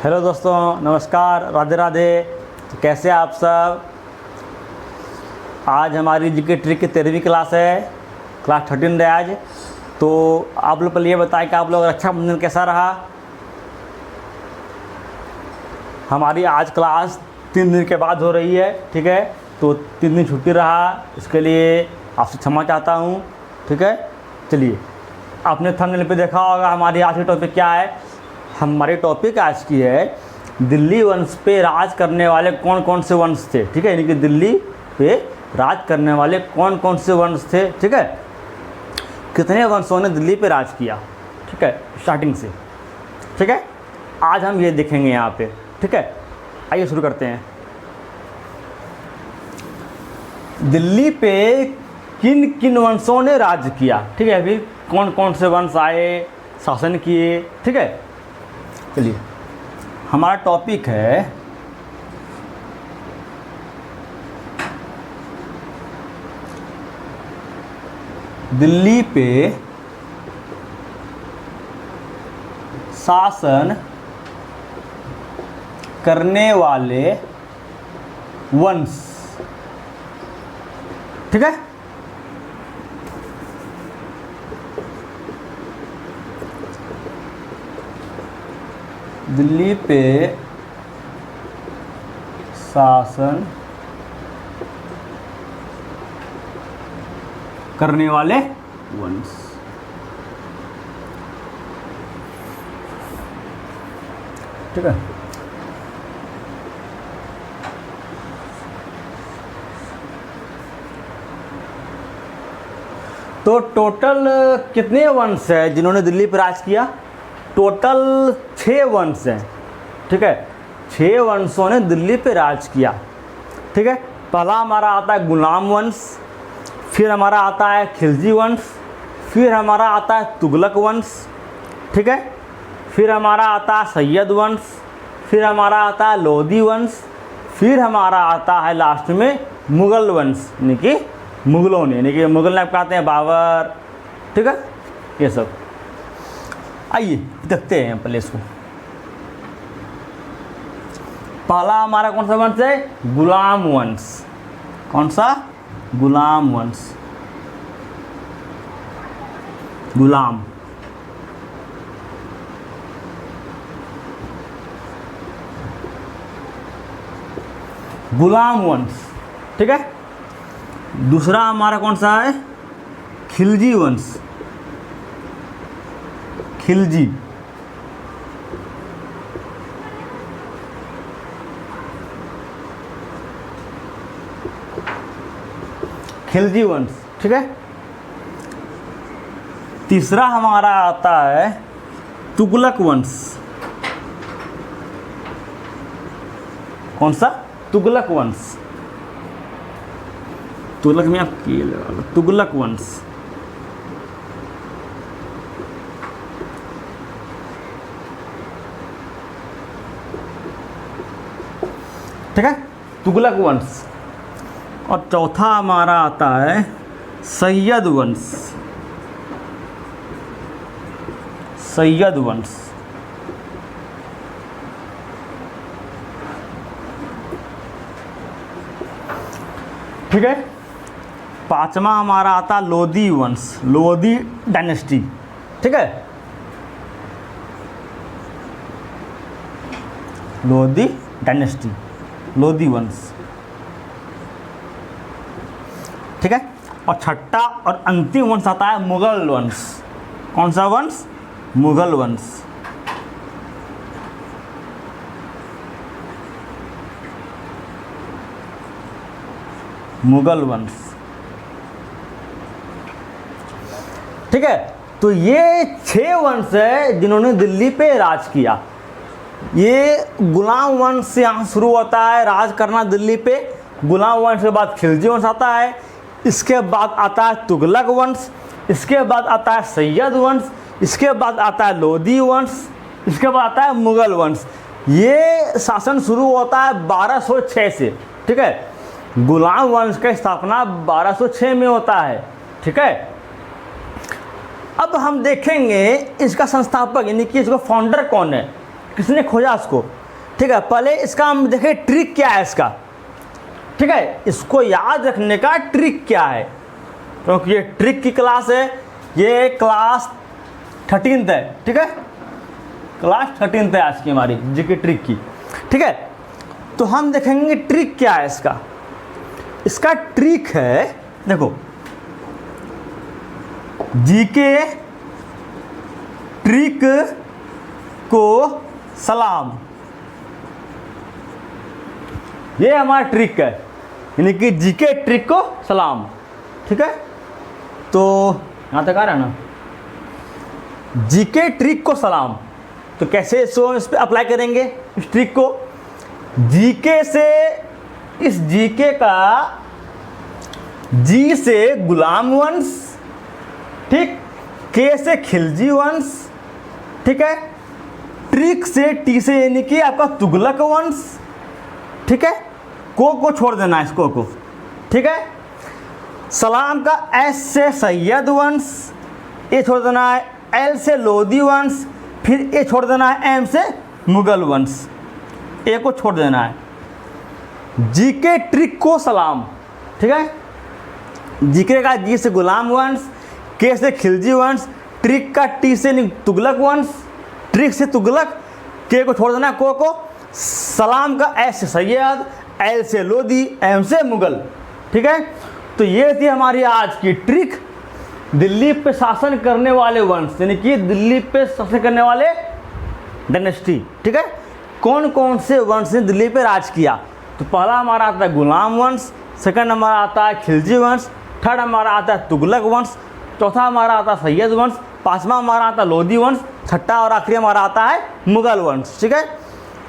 Hello दोस्तों, नमस्कार, राधे राधे। तो कैसे आप सब। आज हमारी जीके ट्रिक की 13वीं क्लास है, क्लास 13 है आज। तो आप लोग पहले ये बताएं कि आप लोग रक्षाबंधन कैसा रहा। हमारी आज क्लास 3 दिन के बाद हो रही है, ठीक है। तो 3 दिन छुट्टी रहा, इसके लिए आपसे क्षमा चाहता हूँ, ठीक है। चलिए, आपने थंबनेल पे देखा होगा हमारी आज की टॉपिक क्या है। हमारी टॉपिक आज की है दिल्ली वंश पे राज करने वाले कौन कौन से वंश थे, ठीक है। यानी कि दिल्ली पे राज करने वाले कौन कौन से वंश थे, ठीक है। कितने वंशों ने दिल्ली पे राज किया, ठीक है, स्टार्टिंग से, ठीक है। आज हम ये देखेंगे यहाँ पे, ठीक है। आइए शुरू करते हैं। दिल्ली पे किन किन वंशों ने राज किया, ठीक है। अभी कौन कौन से वंश आए, शासन किए, ठीक है। चलिए, हमारा टॉपिक है दिल्ली पे शासन करने वाले वंश, ठीक है। दिल्ली पे शासन करने वाले वंश, ठीक है। तो टोटल कितने वंश है जिन्होंने दिल्ली पर राज किया। टोटल 6 वंश हैं, ठीक है। 6 वंशों ने दिल्ली पे राज किया, ठीक है। पहला हमारा आता है गुलाम वंश, फिर हमारा आता है खिलजी वंश, फिर हमारा आता है तुगलक वंश, ठीक है। फिर हमारा आता है सैयद वंश, फिर हमारा आता है लोधी वंश, फिर हमारा आता है लास्ट में मुग़ल वंश, यानी कि मुग़लों ने, यानी कि मुग़ल ने कहते हैं बाबर, ठीक है। ये सब आइए देखते हैं पहले इसको। पहला हमारा कौन सा वंश है, गुलाम वंश। कौन सा, गुलाम वंश। गुलाम, गुलाम वंश, ठीक है। दूसरा हमारा कौन सा है, खिलजी वंश। खिलजी, खिलजी वंश, ठीक है। तीसरा हमारा आता है तुगलक वंश। कौन सा, तुगलक वंश। तुगलक में आप के लगा लो, तुगलक वंश, ठीक है, तुगलक वंश। और चौथा हमारा आता है सैयद वंश। सैयद वंश, ठीक है। पांचवा हमारा आता है लोधी वंश, लोधी डायनेस्टी, ठीक है। लोधी डायनेस्टी, लोधी वंश, ठीक है। और छठा और अंतिम वंश आता है मुग़ल वंश। कौन सा वंश, मुग़ल वंश, मुग़ल वंश, ठीक है। तो ये 6 वंश है जिन्होंने दिल्ली पे राज किया। ये गुलाम वंश से यहाँ शुरू होता है राज करना दिल्ली पे। गुलाम वंश के बाद खिलजी वंश आता है, इसके बाद आता है तुगलक वंश, इसके बाद आता है सैयद वंश, इसके बाद आता है लोधी वंश, इसके बाद आता है मुग़ल वंश। ये शासन शुरू होता है 1206 से, ठीक है। गुलाम वंश की स्थापना 1206 में होता है, ठीक है। अब हम देखेंगे इसका संस्थापक यानी कि इसका फाउंडर कौन है। किसने खोजा उसको, ठीक है। पहले इसका हम देखें ट्रिक क्या है इसका, ठीक है। इसको याद रखने का ट्रिक क्या है, क्योंकि ये ट्रिक की क्लास है, ये क्लास 13th है, ठीक है। क्लास 13th है आज की हमारी जीके ट्रिक की, ठीक है। तो हम देखेंगे ट्रिक क्या है इसका। इसका ट्रिक है, देखो, जीके ट्रिक को सलाम, ये हमारा ट्रिक है, यानी कि जीके ट्रिक को सलाम, ठीक है। तो यहाँ तक आ रहा है ना, जीके ट्रिक को सलाम। तो कैसे इसको इस पर अप्लाई करेंगे इस ट्रिक को, जीके से, इस जीके का जी से गुलाम वंश, ठीक, के से खिलजी वंश, ठीक है, ट्रिक से टी से यानी कि आपका तुगलक वंश, ठीक है, को छोड़ देना है इसको को, ठीक है। सलाम का एस से सैयद वंश, ए छोड़ देना है, एल से लोदी वंश, फिर ए छोड़ देना है, एम से मुगल वंश, ए को छोड़ देना है। जीके ट्रिक को सलाम, ठीक है। जीके का जी से गुलाम वंश, के से खिलजी वंश, ट्रिक का टी से तुगलक वंश, ट्रिक से तुगलक, के को छोड़ देना है, को, सलाम का एस से सैयद, एल से लोदी, एम से मुगल, ठीक है। तो ये थी हमारी आज की ट्रिक, दिल्ली पे शासन करने वाले वंश, यानी कि दिल्ली पे शासन करने वाले डायनेस्टी, ठीक है। कौन कौन से वंश ने दिल्ली पे राज किया। तो पहला हमारा आता है गुलाम वंश, सेकंड हमारा आता है खिलजी वंश, थर्ड हमारा आता है तुगलक वंश, चौथा हमारा आता है सैयद वंश, पांचवा हमारा आता है लोदी वंश, छठा और आखिरी हमारा आता है मुगल वंश, ठीक है।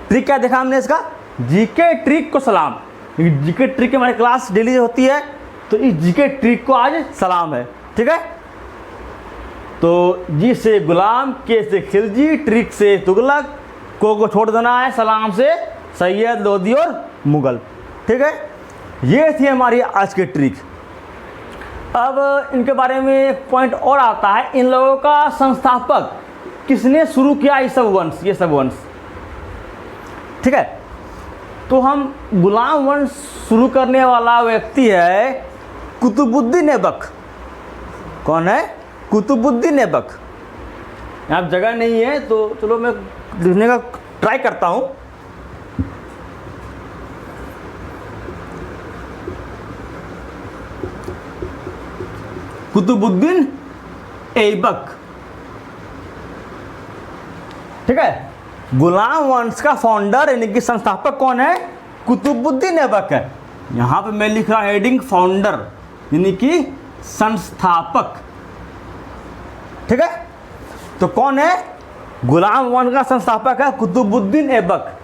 ट्रिक क्या देखा हमने इसका, जीके ट्रिक को सलाम। जीके ट्रिक हमारी क्लास डेली होती है, तो इस जीके ट्रिक को आज सलाम है, ठीक है। तो जी से गुलाम, के से खिलजी, ट्रिक से तुगलक, को छोड़ देना है, सलाम से सैयद, लोदी और मुगल, ठीक है। ये थी हमारी आज की ट्रिक। अब इनके बारे में एक पॉइंट और आता है, इन लोगों का संस्थापक किसने शुरू किया ये सब वंश, ठीक है। तो हम गुलाम वंश शुरू करने वाला व्यक्ति है कुतुबुद्दीन ऐबक। कौन है? कुतुबुद्दीन ऐबक। यहाँ जगह नहीं है तो चलो मैं लिखने का ट्राई करता हूँ। कुतुबुद्दीन ऐबक, ठीक है। गुलाम वंश का फाउंडर यानी कि संस्थापक कौन है? कुतुबुद्दीन ऐबक है। यहाँ पे मैं लिख रहा हेडिंग फाउंडर यानी कि संस्थापक, ठीक है। तो कौन है? गुलाम वंश का संस्थापक है कुतुबुद्दीन ऐबक।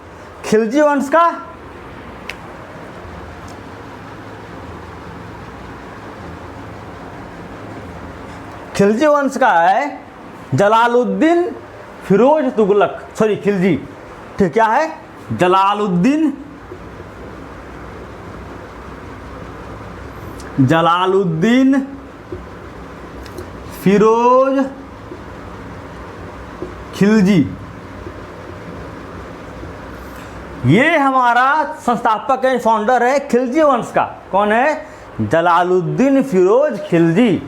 खिलजी वंश का है जलालुद्दीन फिरोज तुगलक, सॉरी खिलजी, ठीक क्या है? जलालुद्दीन फिरोज खिलजी, ये हमारा संस्थापक है, फाउंडर है खिलजी वंश का। कौन है? जलालुद्दीन फिरोज खिलजी।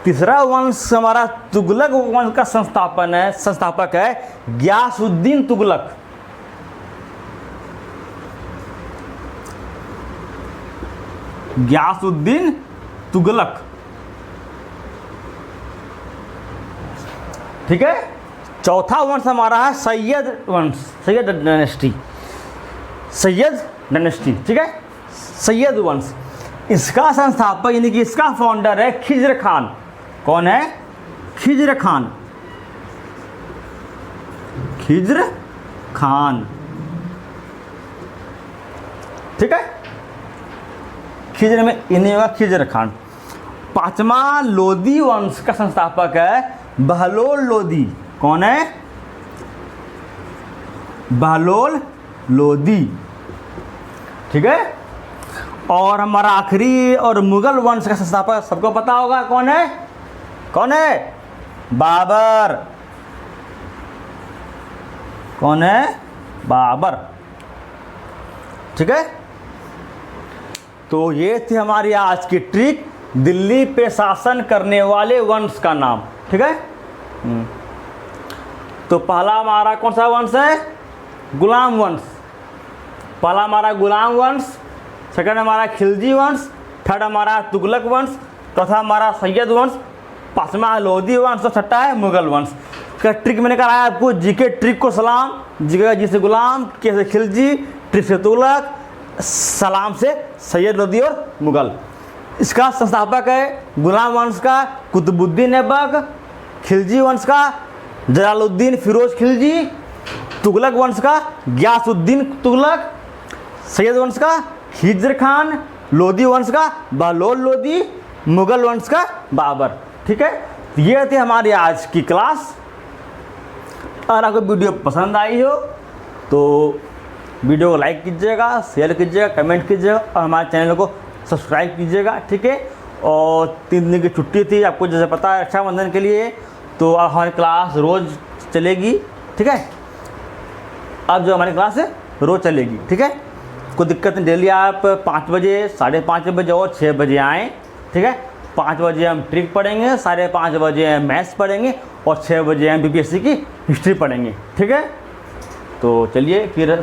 तीसरा वंश हमारा तुगलक वंश का संस्थापक है गियासुद्दीन तुगलक। गियासुद्दीन तुगलक, ठीक है। चौथा वंश हमारा है सैयद वंश, सैयद डायनेस्टी, ठीक है। सैयद वंश, इसका संस्थापक यानी कि इसका फाउंडर है खिज्र खान। कौन है? खिज्र खान। ठीक है। खिज्र में इन्हीं होगा खिज्र खान। पांचवा लोदी वंश का संस्थापक है बहलोल लोदी। कौन है? बहलोल लोदी, ठीक है। और हमारा आखिरी और मुगल वंश का संस्थापक सबको पता होगा कौन है? बाबर। कौन है? बाबर। ठीक है, तो ये थी हमारी आज की ट्रिक, दिल्ली पे शासन करने वाले वंश का नाम। ठीक है, तो पहला हमारा कौन सा वंश है? गुलाम वंश। पहला हमारा गुलाम वंश, सेकंड हमारा खिलजी वंश, थर्ड हमारा तुगलक वंश, चौथा हमारा सैयद वंश, पांचवा लोधी वंश और छठा है मुगल वंश। का ट्रिक मैंने कराया आपको, जीके ट्रिक को सलाम, जीके जी से गुलाम, के से खिलजी, ट्रिक से तुगलक, सलाम से सैयद, लोधी और मुगल। इसका संस्थापक है गुलाम वंश का कुतुबुद्दीन ऐबक, खिलजी वंश का जलालुद्दीन फिरोज खिलजी, तुगलक वंश का गयासुद्दीन तुगलक, सैयद वंश का खिज्र खान, लोधी वंश का बहलोल लोधी, मुगल वंश का बाबर। ठीक है, ये थी हमारी आज की क्लास। अगर आपको वीडियो पसंद आई हो तो वीडियो को लाइक कीजिएगा, शेयर कीजिएगा, कमेंट कीजिएगा और हमारे चैनल को सब्सक्राइब कीजिएगा। ठीक है, और 3 दिन की छुट्टी थी, आपको जैसे पता है रक्षाबंधन के लिए, तो अब हमारी क्लास रोज़ चलेगी। ठीक है, अब जो हमारी क्लास है रोज़ चलेगी। ठीक है, कोई दिक्कत नहीं, डेली आप 5 बजे, 5:30 बजे और 6 बजे आएँ। ठीक है, 5 बजे हम ट्रिक पढ़ेंगे, 5:30 बजे मैथ्स पढ़ेंगे और 6 बजे हम बीपीएससी की हिस्ट्री पढ़ेंगे। ठीक है, तो चलिए फिर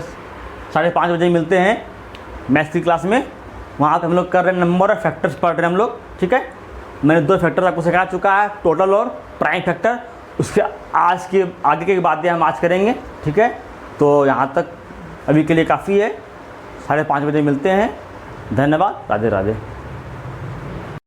5:30 बजे मिलते हैं मैथ्स की क्लास में। वहाँ पे हम लोग कर रहे हैं नंबर और फैक्टर्स पढ़ रहे हैं हम लोग। ठीक है, मैंने 2 फैक्टर आपको सिखा चुका है, टोटल और प्राइम फैक्टर। उसके आज के आगे की बातें हम आज करेंगे। ठीक है, तो यहाँ तक अभी के लिए काफ़ी है। 5:30 बजे मिलते हैं। धन्यवाद। राधे राधे।